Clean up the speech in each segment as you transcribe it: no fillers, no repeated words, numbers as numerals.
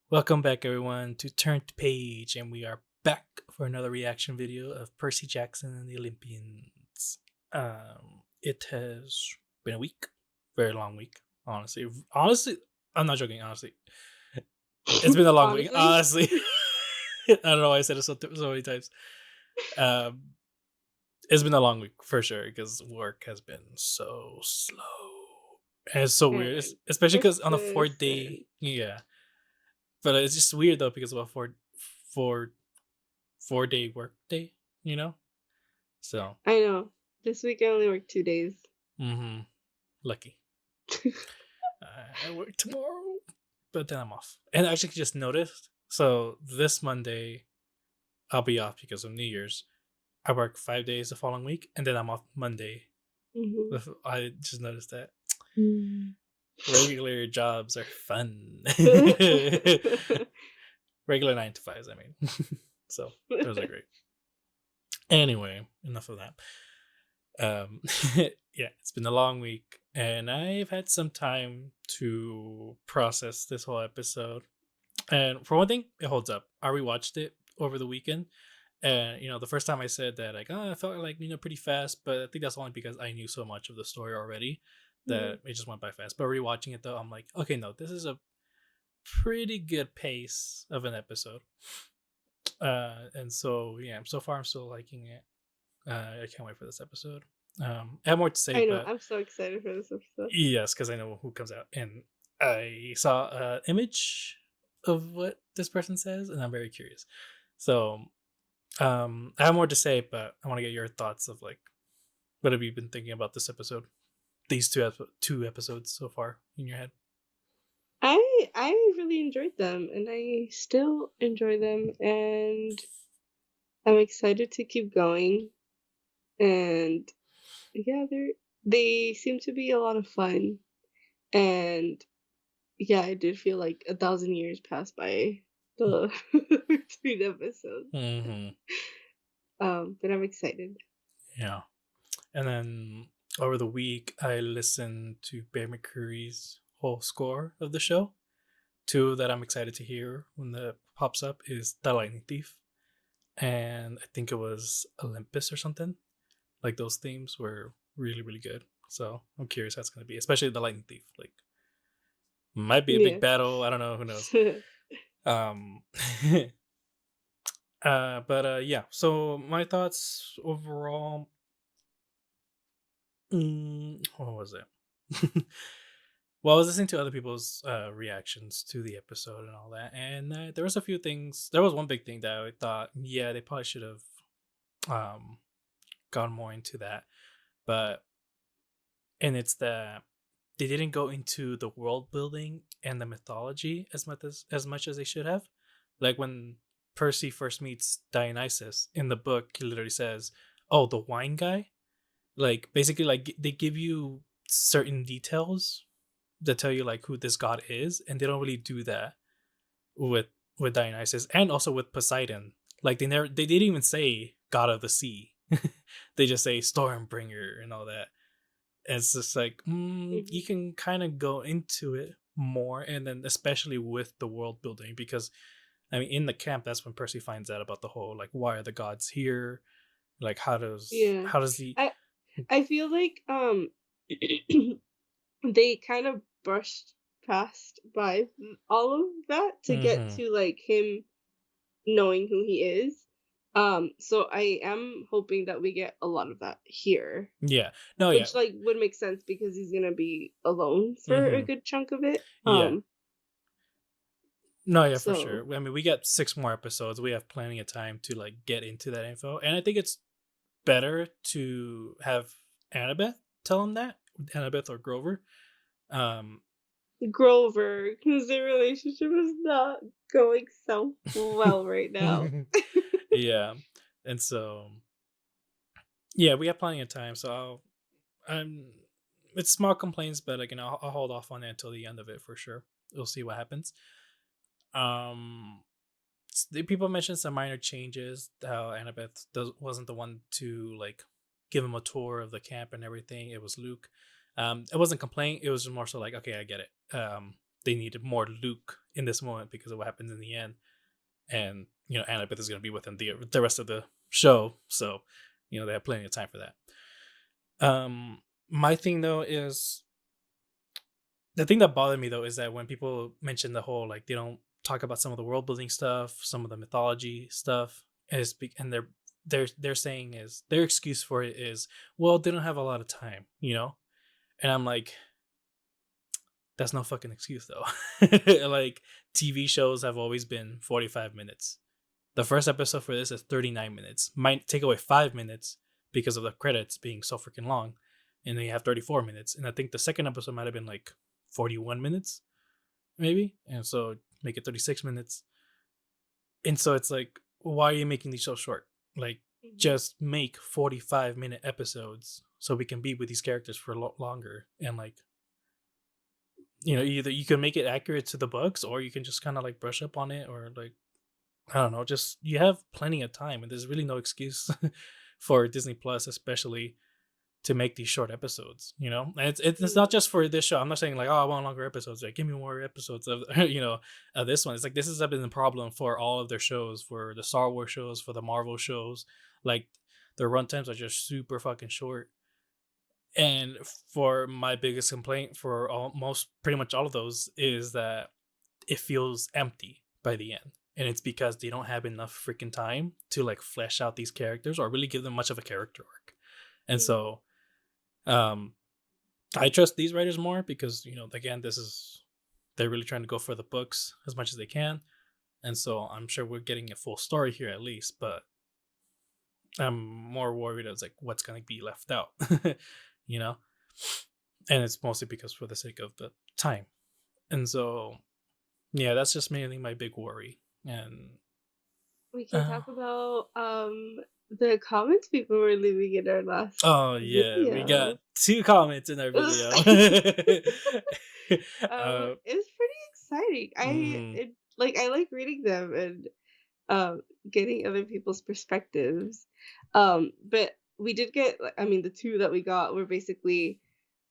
Welcome back, everyone, to Turn to Page, and we are back for another reaction video of Percy Jackson and the Olympians. It has been a week, very long week, honestly, I'm not joking. Honestly, it's been a long week. Honestly, Honestly, I don't know why I said it so many times. Um, it's been a long week for sure because work has been so slow and it's so weird, and especially because on a fourth persistent. day, yeah. But it's just weird though because of a four 4-day work day, you know? So, I know. This week I only worked 2 days. mhm, lucky. I work tomorrow, but then I'm off. And I actually just noticed, so this Monday, I'll be off because of New Year's. I work 5 days the following week, and then I'm off Monday. Mhm. I just noticed that. Mm. Regular jobs are fun. Regular 9 to 5s, I mean. So, those are great. Anyway, enough of that. Um, yeah, it's been a long week, and I've had some time to process this whole episode. And for one thing, it holds up. I rewatched it over the weekend, and the first time I said that, like, oh, I felt like pretty fast, but I think that's only because I knew so much of the story already Mhm. that it just went by fast. But rewatching it though, I'm like, okay, no, this is a pretty good pace of an episode. And so yeah, so far I'm still liking it. I can't wait for this episode. I have more to say, I know. but I'm so excited for this episode. yes, because I know who comes out, and I saw an image of what this person says, and I'm very curious. So, I have more to say, but I want to get your thoughts of like what have you been thinking about this episode? These two episodes so far in your head. I really enjoyed them, and I still enjoy them, and I'm excited to keep going. And yeah, they seem to be a lot of fun. And yeah, I did feel like 1,000 years passed by the between episodes. Hmm. But I'm excited. Yeah, and then over the week I listened to Bear McCreary's whole score of the show. Two that I'm excited to hear when that pops up is The Lightning Thief, and I think it was Olympus or something. Like those themes were really, really good. So I'm curious how it's going to be, especially The Lightning Thief. Like, might be a big Yeah. battle. I don't know. Who knows? Um, but yeah. So my thoughts overall. What was it? Well, I was listening to other people's reactions to the episode and all that, and there was a few things. There was one big thing that I thought, yeah, they probably should have um, gone more into that, but and it's that they didn't go into the world building and the mythology as much as they should have. Like when Percy first meets Dionysus in the book, he literally says, "Oh, the wine guy." Like basically, like they give you certain details that tell you like who this god is, and they don't really do that with Dionysus and also with Poseidon. Like they didn't even say god of the sea. They just say Stormbringer and all that. And it's just like you Mhm. can kind of go into it more, and then especially with the world building, because I mean in the camp that's when Percy finds out about the whole like why are the gods here, like Yeah. how does the I I feel like, they kind of brushed past by all of that to get hmm to, like, him knowing who he is. So I am hoping that we get a lot of that here, yeah, no, yeah, which, like, would make sense because he's gonna be alone for a hmm good chunk of it. yeah. No, yeah, for So sure. I mean, we got 6 more episodes. We have plenty of time to like get into that info, and I think it's better to have Annabeth tell him that, Annabeth or Grover. Um, Grover, because their relationship is not going so well right now. yeah, and so yeah, we have plenty of time. So I'm it's small complaints, but again, I'll hold off on it until the end of it for sure. We'll see what happens. Um, the people mentioned some minor changes. How wasn't the one to like give him a tour of the camp and everything. It was Luke. It wasn't complaint. It was more so like, okay, I get it. they needed more Luke in this moment because of what happens in the end, and Annabeth is going to be within the rest of the show, so they have plenty of time for that. My thing though is the thing that bothered me though is that when people mention the whole like they don't talk about some of the world building stuff, some of the mythology stuff, and they're saying is their excuse for it is, well, they don't have a lot of time. And I'm like, that's no fucking excuse though. Like TV shows have always been 45 minutes. The first episode for this is 39 minutes. Might take away 5 minutes because of the credits being so freaking long. And then you have 34 minutes. And I think the second episode might have been like 41 minutes, maybe. And so make it 36 minutes. And so it's like, why are you making these so short? Like, just make 45-minute episodes so we can be with these characters for longer. And like, either you can make it accurate to the books, or you can just kind of like brush up on it, or like, I don't know, just you have plenty of time, and there's really no excuse for Disney Plus, especially to make these short episodes. And it's not just for this show. I'm not saying like, oh, I want longer episodes. Like, give me more episodes of of this one. It's like this has been the problem for all of their shows, for the Star Wars shows, for the Marvel shows. Like their runtimes are just super fucking short. And for my biggest complaint for pretty much all of those is that it feels empty by the end. And it's because they don't have enough freaking time to like flesh out these characters or really give them much of a character arc. And so I trust these writers more because, again, they're really trying to go for the books as much as they can. And so I'm sure we're getting a full story here at least, but I'm more worried as like what's going to be left out, and it's mostly because for the sake of the time. And so, yeah, that's just mainly my big worry. And we can talk about the comments people were leaving in our last yeah, we got video. 2 comments in our video. It was pretty exciting. mhm, I like reading them and getting other people's perspectives. But we did get, I mean, the 2 that we got were basically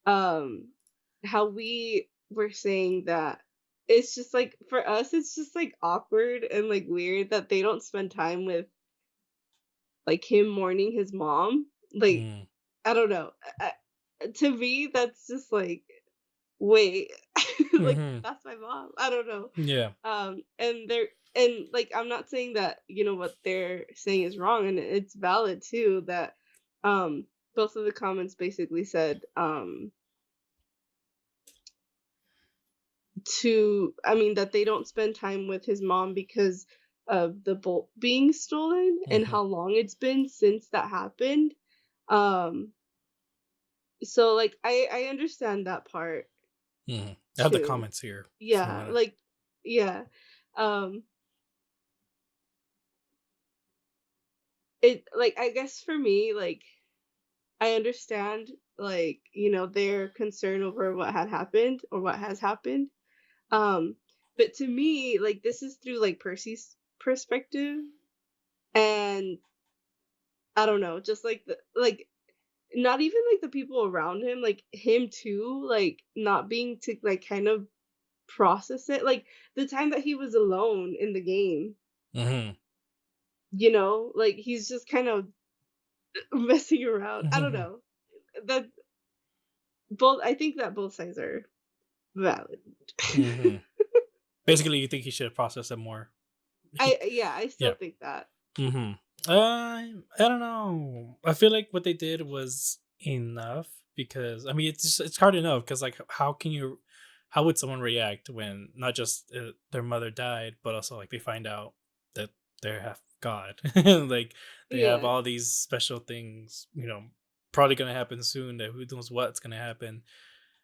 how we were saying that it's just like for us it's just like awkward and like weird that they don't spend time with like him mourning his mom. Like, mm, I don't know. To me that's just like, wait, like mhm, that's my mom. I don't know. yeah, And like I'm not saying that what they're saying is wrong, and it's valid too that both of the comments basically said that they don't spend time with his mom because of the bolt being stolen and mhm, how long it's been since that happened. um so like I understand that part mhm. I have the too. comments here if you Yeah, want. like, yeah. um it like I guess for me, like, I understand, like, their concern over what had happened or what has happened. Um, but to me, like, this is through like Percy's perspective, and I don't know, just like not even like the people around him, like him too, like not being to like kind of process it, like the time that he was alone in the game, Mhm, like he's just kind of messing around. I don't mhm, know. That both I think that both sides are valid. mhm. Basically, you think he should have processed it more. He, Yeah, I still yeah. think that. Mhm. I don't know. I feel like what they did was enough because I mean it's hard enough because like how would someone react when not just their mother died but also like they find out that they're half god, like they have Yeah. all these special things probably gonna happen soon that who knows what's gonna happen.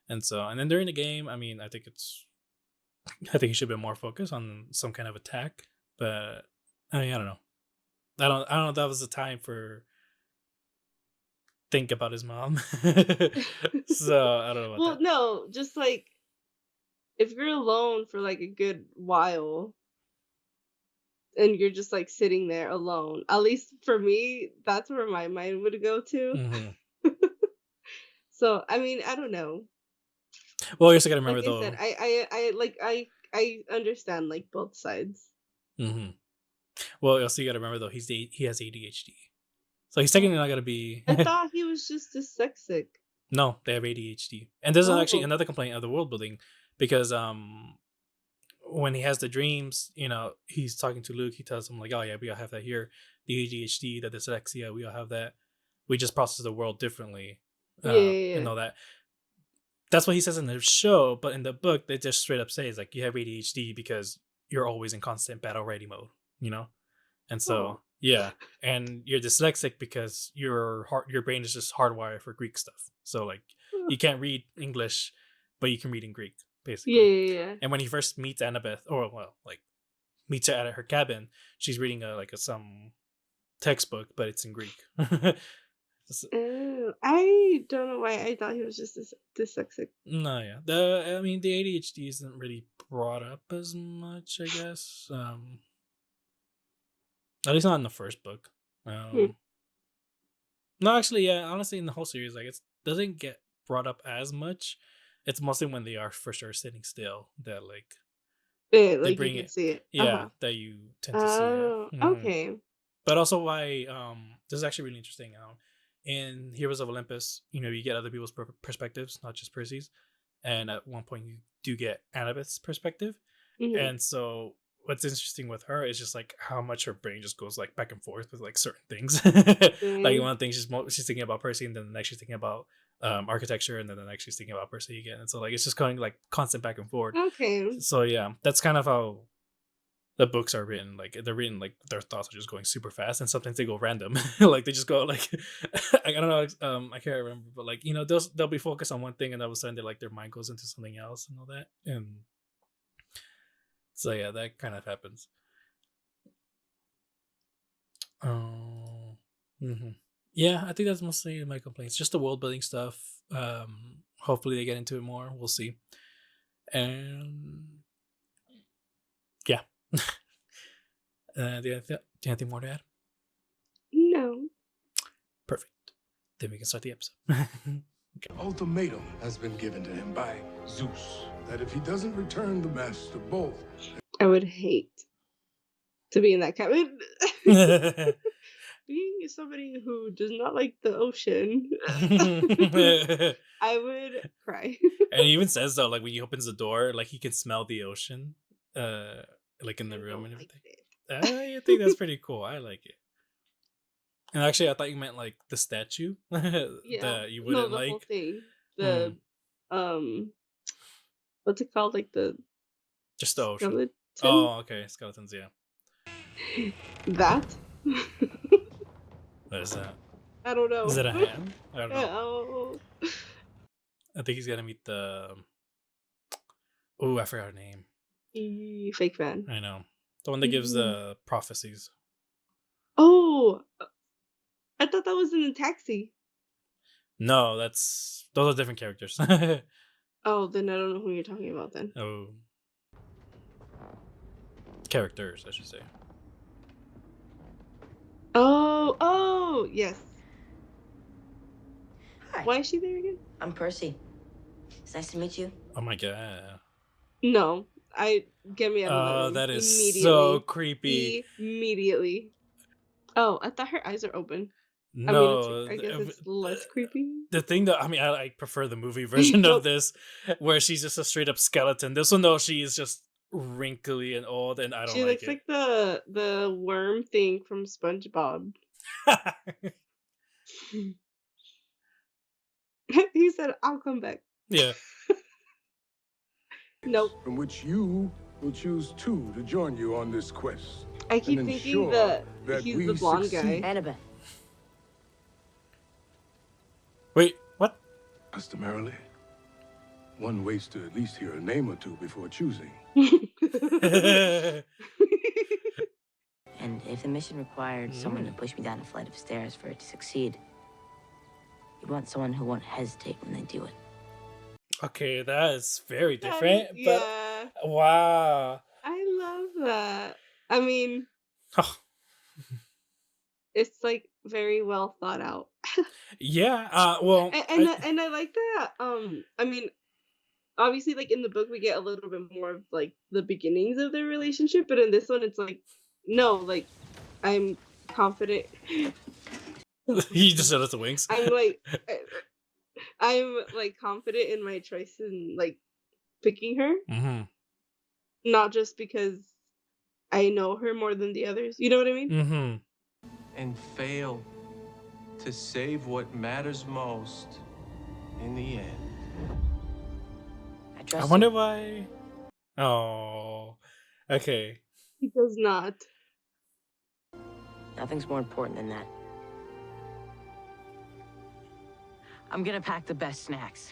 And so and then during the game I mean I think he should be more focused on some kind of attack, but I mean I don't know. I don't know if that was the time for think about his mom. So I don't know about Well, that. no, just like if you're alone for like a good while and you're just like sitting there alone, at least for me, that's where my mind would go to. Mhm. So, I mean, I don't know. Well, you also gotta Like remember I said, though. I understand like both sides. Hmm. Well, also you gotta remember though. He has ADHD, so he's Oh, technically not gonna be. I thought he was just dyslexic. No, they have ADHD, and there's actually Oh, another complaint of the world building because when he has the dreams, he's talking to Luke. He tells him like, "Oh yeah, we all have that here. The ADHD, the dyslexia, we all have that. We just process the world differently, yeah, yeah, and yeah. all that." That's what he says in the show, but in the book, they just straight up say it's like you have ADHD because you're always in constant battle ready mode, you know. And Oh, so yeah, and you're dyslexic because your brain is just hardwired for Greek stuff. So like you can't read English, but you can read in Greek yeah, basically. yeah, yeah. And when he first meets Annabeth, or well, like meets her at her cabin, she's reading some textbook, but it's in Greek. Oh, I don't know why I thought he was just dyslexic. No, yeah. The ADHD isn't really brought up as much, I guess. At least not in the first book. Hmm. Um, no, actually, yeah. Honestly, in the whole series, like it doesn't get brought up as much. It's mostly when they are for sure sitting still that like Yeah, they like you bring can it. see it. Yeah, Uh-huh. that you tend to see it. Oh, okay. But also why this is actually really interesting. In Heroes of Olympus, you get other people's perspectives, not just Percy's. And at one point, you do get Annabeth's perspective. Mhm. And so, what's interesting with her is just like how much her brain just goes like back and forth with like certain things. Like Dang. one thing she's thinking about Percy, and then the next she's thinking about architecture, and then the next she's thinking about Percy again. And so like it's just going like constant back and forth. Okay. So yeah, that's kind of how the books are written. Like they're written like their thoughts are just going super fast, and sometimes they go random. Like they just go like I don't know. I can't remember, but like they'll be focused on one thing, and all of a sudden they like their mind goes into something else and all that. And so yeah, that kind of happens. Oh, hmm, yeah. I think that's mostly my complaints. Just the world building stuff. Hopefully they get into it more. We'll see. And yeah. Do you have anything more to add? No. Perfect. Then we can start the episode. Ultimatum has been given to him by Zeus that if he doesn't return the Master Bolt, I would hate to be in that cabin. And Being somebody who does not like the ocean, I would cry. he even says though, like when he opens the door, like he can smell the ocean, uh, like in the I room don't and like everything. it. I think that's pretty cool. I like it. And actually, I thought you meant like the statue Yeah. that you No, wouldn't the whole like. thing. Hmm. The um what's it called? Like the Just the ocean. skeleton? Oh, okay. Skeletons. Yeah. That? What is that? I don't Is know. it a hand? I don't know. Oh. I think he's gonna meet the. Oh, I forgot her name. Fake fan. I know the one that gives Mhm. the prophecies. Oh, I thought that was in the taxi. No, those are different characters. Oh, then I don't know who you're talking about then. Oh, characters, I should say. Oh, oh, yes. Hi, Why is she there again? I'm Percy. It's nice to meet you. Oh my god. No, get me out of that Oh, room that is so immediately. creepy. Immediately. Oh, I thought her eyes are open. I mean, No, I guess it's less creepy. the thing that I prefer the movie version of Nope. this, where she's just a straight up skeleton. This one though, she is just wrinkly and old, and I don't She like looks it. like the worm thing from SpongeBob. He said, "I'll come back." Yeah. Nope. from which you will choose two to join you on this quest. I keep and thinking ensure that that he's we the blonde succeed. guy. Annabeth. Wait, what? Customarily, one waits to at least hear a name or two before choosing. And if the mission required someone to push me down a flight of stairs for it to succeed, you'd want someone who won't hesitate when they do it. Okay, that is very That different, is, but yeah. wow. I love that. I mean, Oh, it's like very well thought out. yeah. Well, And I like that. I mean, obviously, like, in the book, we get a little bit more of, like, the beginnings of their relationship, but in this one, it's like, no, like, I'm confident. He just showed us the wings. I'm like, I'm like confident in my choice in like picking her, Mm-hmm. not just because I know her more than the others. You know what I mean? Mm-hmm. And fail to save what matters most in the end. I I trust wonder him. why. Oh, okay. He does not. Nothing's more important than that. I'm gonna pack the best snacks.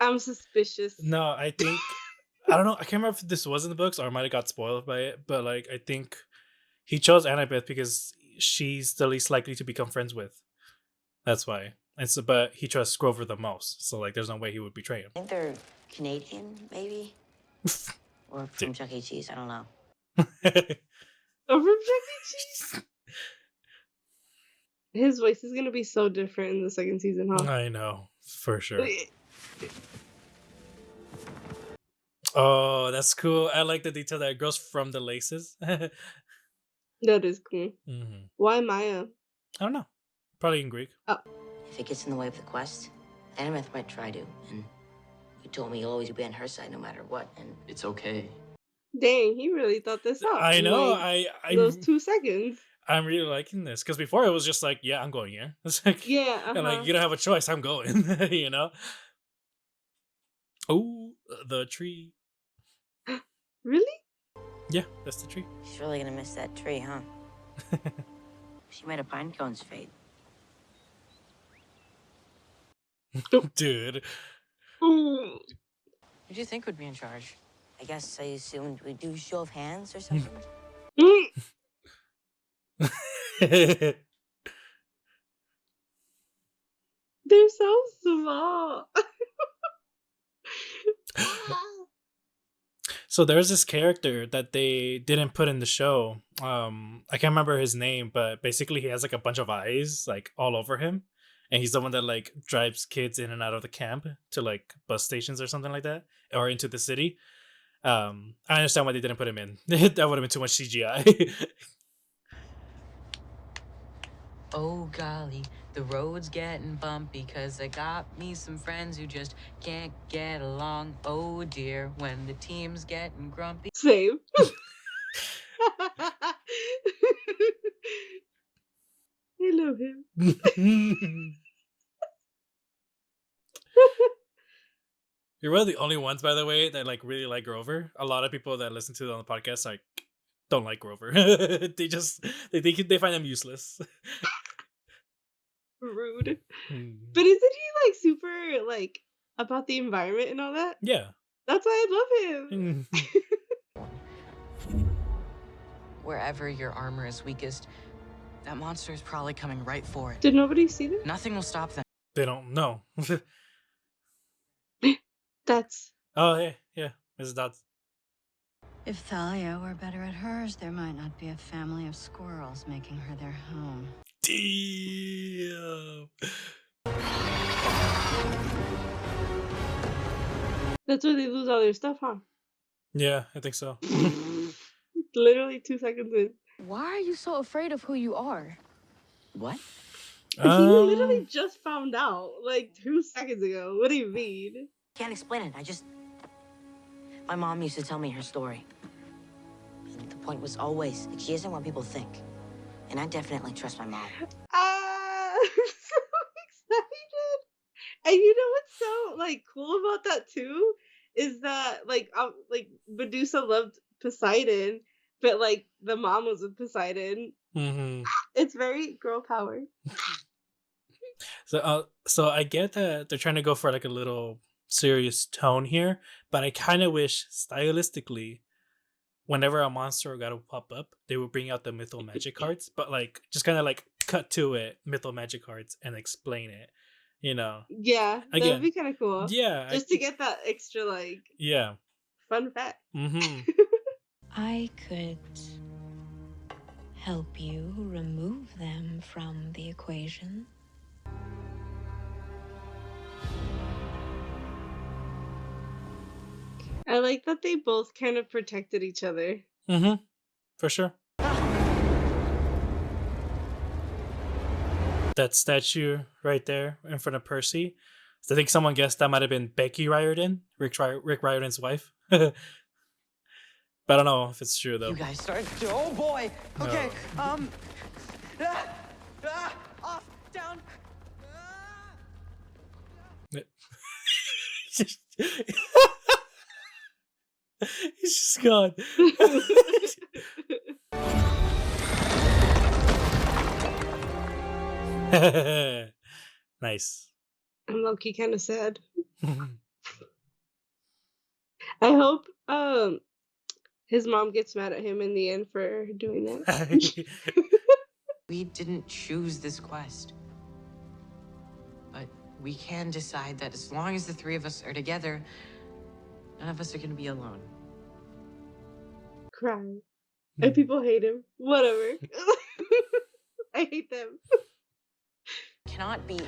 I'm suspicious. No, I think I don't know. I can't remember if this was in the books or I might have got spoiled by it. But like, I think he chose Annabeth because she's the least likely to become friends with. That's why. And so, but he trusts Grover the most. So like, there's no way he would betray him. I think they're Canadian, maybe? Or from Chuck E. Cheese, I don't know. Over Chuck E. Cheese? His voice is gonna be so different in the second season, huh? I know for sure. Oh, that's cool. I like the detail that it goes from the laces. That is cool. Mm-hmm. Why Maya? I don't know. Probably in Greek. Oh, If it gets in the way of the quest, Annabeth might try to. And you told me you'll always be on her side no matter what, and It's okay. dang, he really thought this out. I in, know. like, I those 2 seconds. I'm really liking this because before it was just like, yeah, I'm going here. It's like, Yeah, and like you don't have a choice. I'm going. You know. Oh, the tree. Really? Yeah, that's the tree. she's really gonna miss that tree, huh? She made a pine cone's fate. Dude. Ooh. Who'd you think would be in charge? I guess I assumed we'd do show of hands or something. They're so small. So there's this character that they didn't put in the show. I can't remember his name, but basically he has like a bunch of eyes like all over him. And he's the one that like drives kids in and out of the camp to like bus stations or something like that, or into the city. I understand why they didn't put him in. That would have been too much CGI. Oh golly, the road's getting bumpy cause I got me some friends who just can't get along. Oh dear, when the team's getting grumpy. Same. I love him. You're one of the only ones, by the way, that like really like Grover. A lot of people that listen to it on the podcast like don't like Grover. They find him useless. Rude. Hmm. But isn't he like super like about the environment and all that? Yeah. That's why I love him. Wherever your armor is weakest, that monster is probably coming right for it. Did nobody see that? Nothing will stop them. They don't know. That's Oh, yeah, yeah. Mrs. Dodds. If Thalia were better at hers, there might not be a family of squirrels making her their home. Damn. that's where they lose all their stuff, huh? Yeah, I think so. Literally 2 seconds in. Why are you so afraid of who you are? What? He literally just found out like 2 seconds ago. What do you mean? Can't explain it. My mom used to tell me her story. And the point was always that she isn't what people think. And I definitely trust my mom. I'm so excited. And you know what's so like cool about that too is that like Medusa loved Poseidon, but like the mom was with Poseidon. Mm-hmm. It's very girl power. So I get that they're trying to go for like a little serious tone here, but I kind of wish stylistically, whenever a monster got to pop up, they would bring out the mythal magic cards, but like just kind of like cut to it, mythal magic cards, and explain it. You know? Yeah, that Again, would be kind of cool. Yeah, just to get that extra like yeah. fun fact. Mm-hmm. I could help you remove them from the equation. I like that they both kind of protected each other. Mm-hmm. For sure. That statue right there in front of Percy. So I think someone guessed that might have been Becky Riordan, Rick Riordan's wife. But I don't know if it's true though. You guys started. Oh boy. Okay. No. Off, down. He's just gone. Nice. I'm low-key kind of sad. I hope his mom gets mad at him in the end for doing that. We didn't choose this quest. But we can decide that as long as the three of us are together, none of us are gonna be alone. Cry. And people hate him. Whatever. I hate them. Cannot be.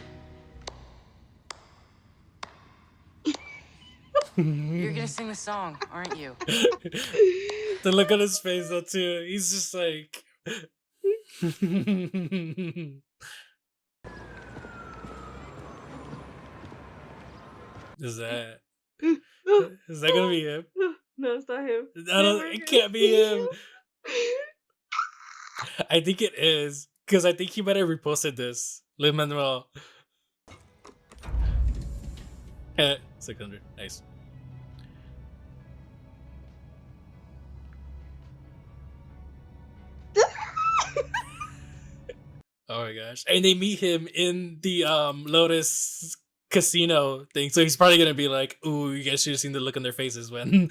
You're gonna sing the song, aren't you? The look on his face though too. He's just like Is that gonna be him? No, it's not him. It can't be him. I think it is. Because I think he might have reposted this. Lin Manuel. 600. Nice. Oh my gosh. And they meet him in the Lotus casino thing. So he's probably gonna be like, ooh, you guys should have seen the look on their faces when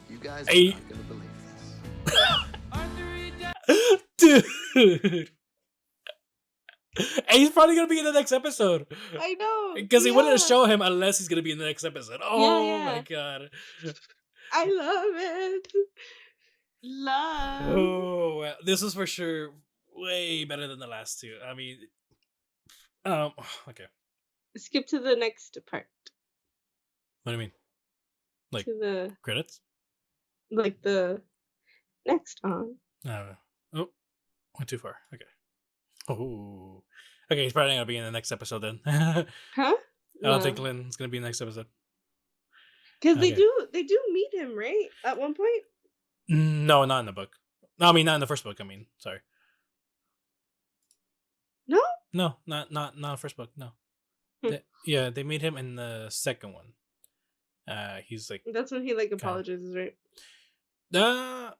you guys are not gonna believe this. Dude. And he's probably gonna be in the next episode. I know. Because they wouldn't show him unless he's gonna be in the next episode. Oh my god. I love it. Love. Oh wow. This was for sure way better than the last two. I mean, okay. Skip to the next part. What do you mean? Like to the credits? Like the next on. Oh, went too far. Okay. Oh, okay. He's probably not gonna be in the next episode then. Huh? I don't think Lynn's gonna be in the next episode. Because they do meet him, right? At one point. No, not in the book. No, I mean not in the first book. I mean, sorry. No. No, not the first book. No. They meet him in the second one. He's like. That's when he like apologizes, right? Well,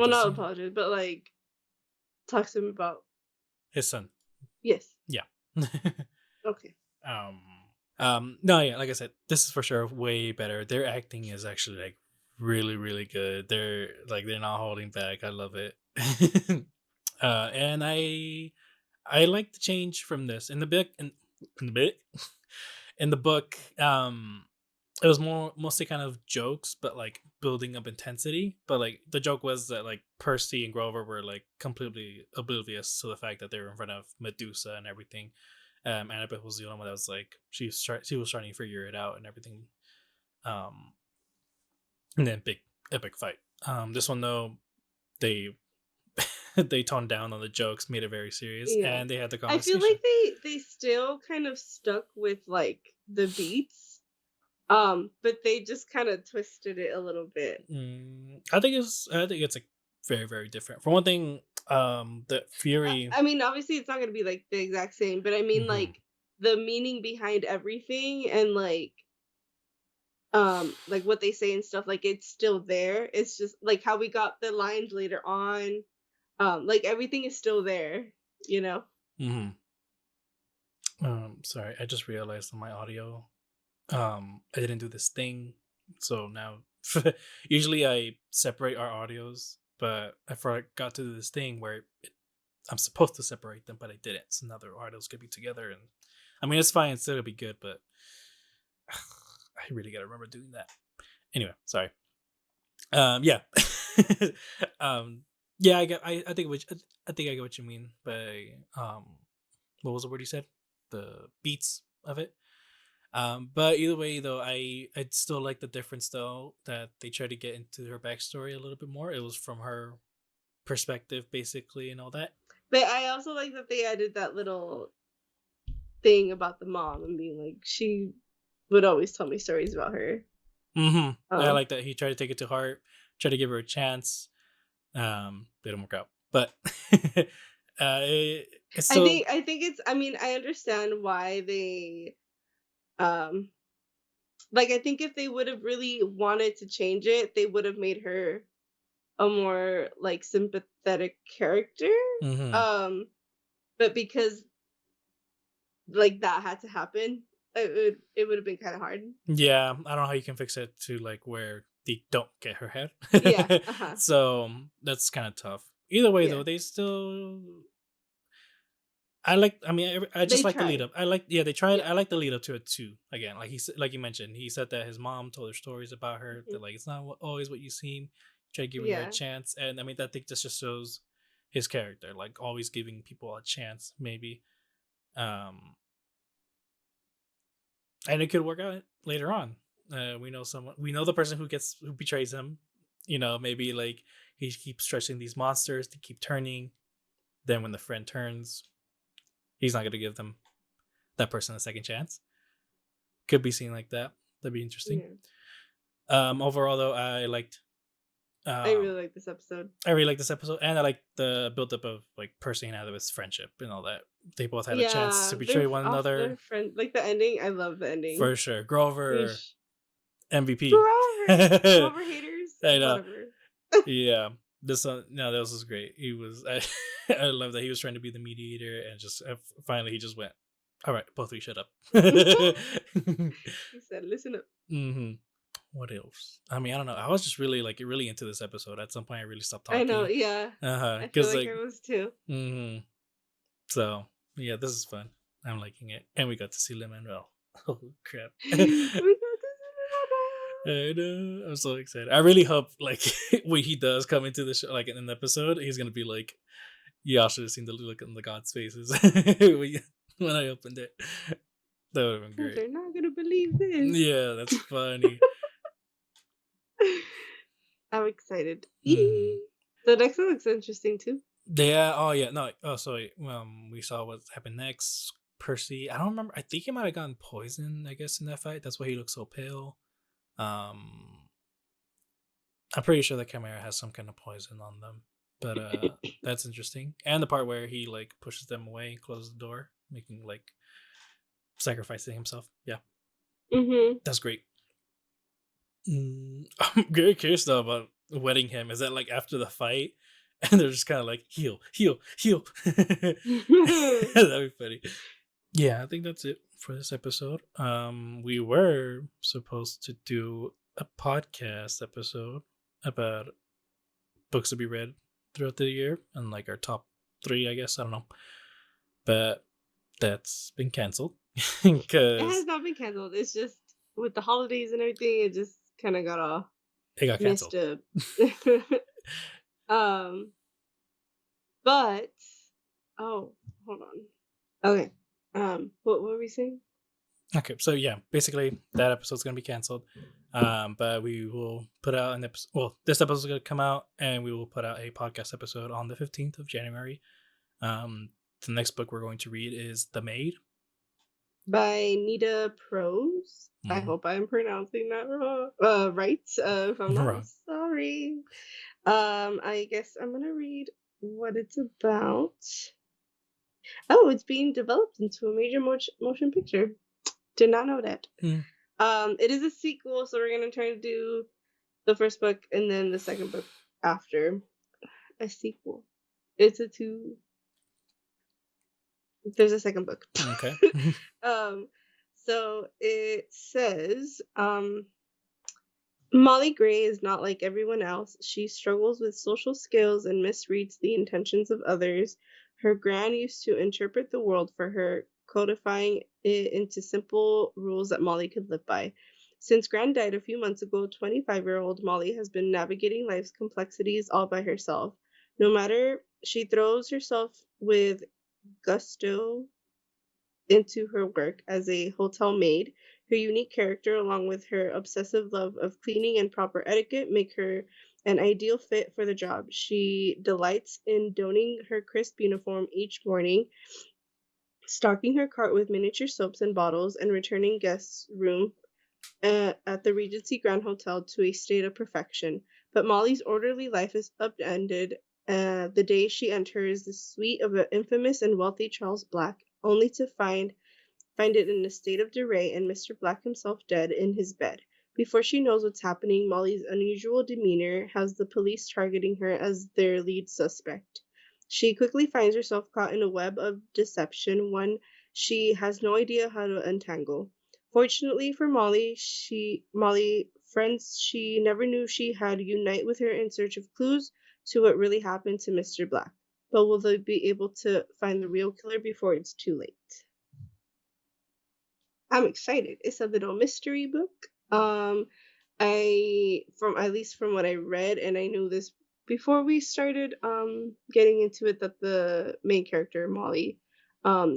not apologize, but like talks to him about his son. Yes. Yeah. Okay. No, yeah, like I said, this is for sure way better. Their acting is actually like really, really good. They're not holding back. I love it. And I like the change from this in the book. In the book, it was mostly kind of jokes, but like building up intensity. But like the joke was that like Percy and Grover were like completely oblivious to the fact that they were in front of Medusa and everything. Annabeth was the only one that was like she was starting to figure it out and everything. And then big epic fight. This one though, they they toned down on the jokes, made it very serious, and they had the conversation. I feel like they still kind of stuck with like the beats, but they just kind of twisted it a little bit. I think it's like very, very different. For one thing, the Fury. I mean, obviously, it's not going to be like the exact same, but I mean, like the meaning behind everything and like what they say and stuff, like it's still there. It's just like how we got the lines later on. Like everything is still there, you know. Sorry, I just realized on my audio, I didn't do this thing, so now usually I separate our audios, but I forgot to do this thing where I'm supposed to separate them, but I didn't. So now their audios could be together, and I mean it's fine, it's still gonna be good, but I really gotta remember doing that. Anyway, sorry. Yeah. Yeah, I think I get what you mean by what was the word you said? The beats of it. But either way, though, I'd still like the difference though that they tried to get into her backstory a little bit more. It was from her perspective, basically, and all that. But I also like that they added that little thing about the mom and being like, she would always tell me stories about her. I like that he tried to take it to heart, tried to give her a chance. Didn't work out, but it's still. I think it's. I mean, I understand why they. Like, I think if they would have really wanted to change it, they would have made her a more like sympathetic character. But because like that had to happen, it would have been kind of hard. Yeah, I don't know how you can fix it to like where they don't get her head. Yeah. So that's kind of tough. Either way, though, they still. I mean, I just They like the lead tried. up. I like, yeah, they tried. I like the lead up to it too. Again, like like you mentioned, he said that his mom told her stories about her. That like it's not always what you seem. Try giving her a Yeah. chance, and I mean that thing just shows his character, like always giving people a chance, maybe. And it could work out later on. We know someone. We know the person who betrays him. You know, maybe like he keeps stretching these monsters to keep turning. Then when the friend turns, he's not going to give that person a second chance. Could be seen like that. That'd be interesting. Yeah. Overall, though, I liked. I really like this episode. And I like the build-up of like Percy and Adam's friendship and all that. They both had a chance to betray one another. Like the ending, I love the ending for sure. Grover, MVP. Grover haters. I know. Whatever. Yeah, this was great. He was. I love that he was trying to be the mediator, and just finally he just went, "All right, both of you shut up." He said, "Listen up." What else? I mean, I don't know. I was just really into this episode. At some point, I really stopped talking. I know, yeah. I feel like I was too. So yeah, this is fun. I'm liking it, and we got to see Lin-Manuel. Oh crap! We got to see I know. I'm so excited. I really hope like when he does come into the show, like in an episode, he's gonna be like, y'all should have seen the look on the gods' faces when I opened it. That would have been great. They're not gonna believe this. Yeah, that's funny. I'm excited. The next one looks interesting too. Yeah. Oh yeah. No. Oh, sorry. We saw what happened next. Percy. I don't remember. I think he might have gotten poisoned. I guess in that fight. That's why he looks so pale. I'm pretty sure the Chimera has some kind of poison on them. But that's interesting. And the part where he like pushes them away, closes the door, making like sacrificing himself. Yeah. That's great. I'm very curious though about wetting him. Is that like after the fight? And they're just kind of like heal. That'd be funny. Yeah, I think that's it for this episode. We were supposed to do a podcast episode about books to be read throughout the year and like our top 3, I guess. I don't know, but that's been canceled because it has not been canceled. It's just with the holidays and everything, it just kind of got off. It got canceled. But hold on. Okay. What were we saying? Okay, so yeah, basically that episode's gonna be canceled. But we will put out an episode. Well, this episode's gonna come out, and we will put out a podcast episode on the 15th of January. The next book we're going to read is The Maid by Nita Prose. I hope I'm pronouncing that wrong. Right. If I'm not, wrong. Sorry. I guess I'm gonna read what it's about. Oh, it's being developed into a major motion picture. Did not know that. It is a sequel, so we're gonna try to do the first book and then the second book after a sequel. It's a 2. There's a second book. Okay. So it says, Molly Gray is not like everyone else. She struggles with social skills and misreads the intentions of others. Her gran used to interpret the world for her, codifying it into simple rules that Molly could live by. Since Gran died a few months ago, 25-year-old Molly has been navigating life's complexities all by herself. No matter, she throws herself with gusto into her work as a hotel maid. Her unique character, along with her obsessive love of cleaning and proper etiquette, make her an ideal fit for the job. She delights in donning her crisp uniform each morning, stocking her cart with miniature soaps and bottles, and returning guests' room at the Regency Grand Hotel to a state of perfection. But Molly's orderly life is upended the day she enters the suite of the infamous and wealthy Charles Black, only to find it in a state of disarray and Mr. Black himself dead in his bed. Before she knows what's happening, Molly's unusual demeanor has the police targeting her as their lead suspect. She quickly finds herself caught in a web of deception, one she has no idea how to untangle. Fortunately for Molly, friends she never knew she had unite with her in search of clues to what really happened to Mr. Black. But will they be able to find the real killer before it's too late? I'm excited. It's a little mystery book. At least from what I read, and I knew this before we started getting into it, that the main character, Molly,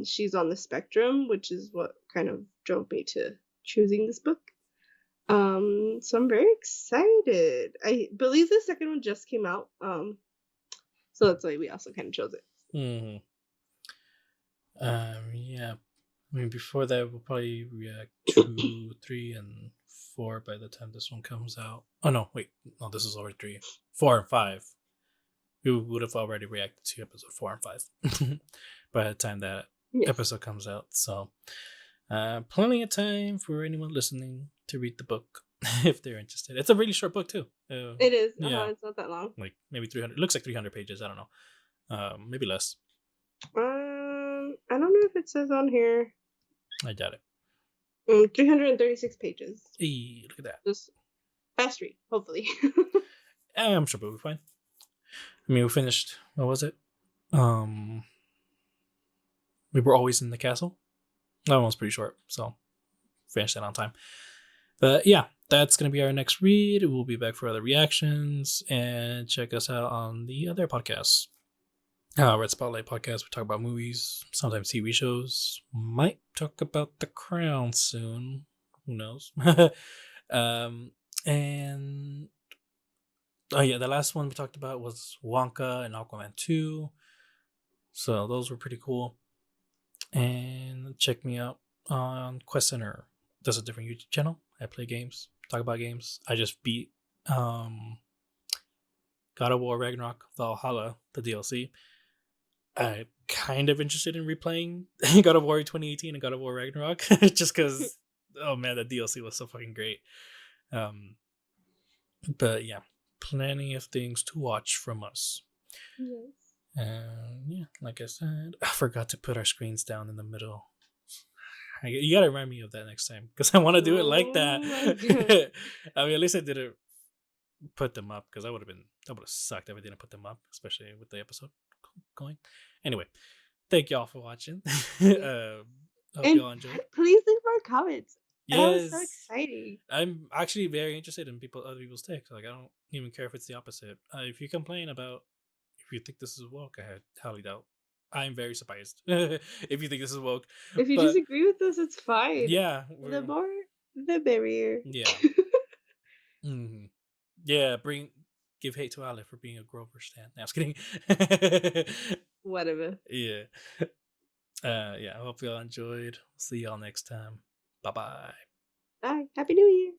she's on the spectrum, which is what kind of drove me to choosing this book. So I'm very excited. I believe the second one just came out. So that's why we also kind of chose it. Mm-hmm. Yeah. I mean, before that, we'll probably react 2, 3, and 4 by the time this one comes out. Oh, no, wait. No, this is already 3. 4 and 5. We would have already reacted to episode 4 and 5 by the time that episode comes out. So, plenty of time for anyone listening to read the book if they're interested. It's a really short book, too. It is. Yeah. It's not that long. Like, maybe 300. It looks like 300 pages. I don't know. Maybe less. I don't know if it says on here. I doubt it. 336 pages. Hey, look at that. Just fast read, hopefully. I'm sure we'll be fine. I mean, we finished. What was it? We were always in the castle. That one was pretty short, so finished that on time. But yeah, that's gonna be our next read. We'll be back for other reactions, and check us out on the other podcasts. Red Spotlight podcast. We talk about movies, sometimes TV shows. Might talk about The Crown soon. Who knows? And oh yeah, the last one we talked about was Wonka and Aquaman 2. So those were pretty cool. And check me out on Quest Center. There's a different YouTube channel. I play games, talk about games. I just beat God of War Ragnarok Valhalla, the DLC. I'm kind of interested in replaying God of War 2018 and God of War Ragnarok just because, oh man, the DLC was so fucking great. But yeah, plenty of things to watch from us. Yes. Yeah, like I said, I forgot to put our screens down in the middle. You gotta remind me of that next time because I want to do it like that. I mean, at least I didn't put them up because that would have sucked if I didn't put them up, especially with the episode going. Anyway, thank y'all for watching. Hope y'all enjoyed. Please leave more comments. Yes, that was so exciting. I'm actually very interested in other people's takes. Like, I don't even care if it's the opposite. If you complain about if you think this is woke, I highly doubt. I'm very surprised if you think this is woke. If you disagree with us, it's fine. Yeah, the more, the merrier. Yeah. Mm-hmm. Yeah, give hate to Ali for being a Grover stan. No, I was kidding. Whatever. Yeah. Yeah, I hope y'all enjoyed. See y'all next time. Bye-bye. Bye. Happy New Year.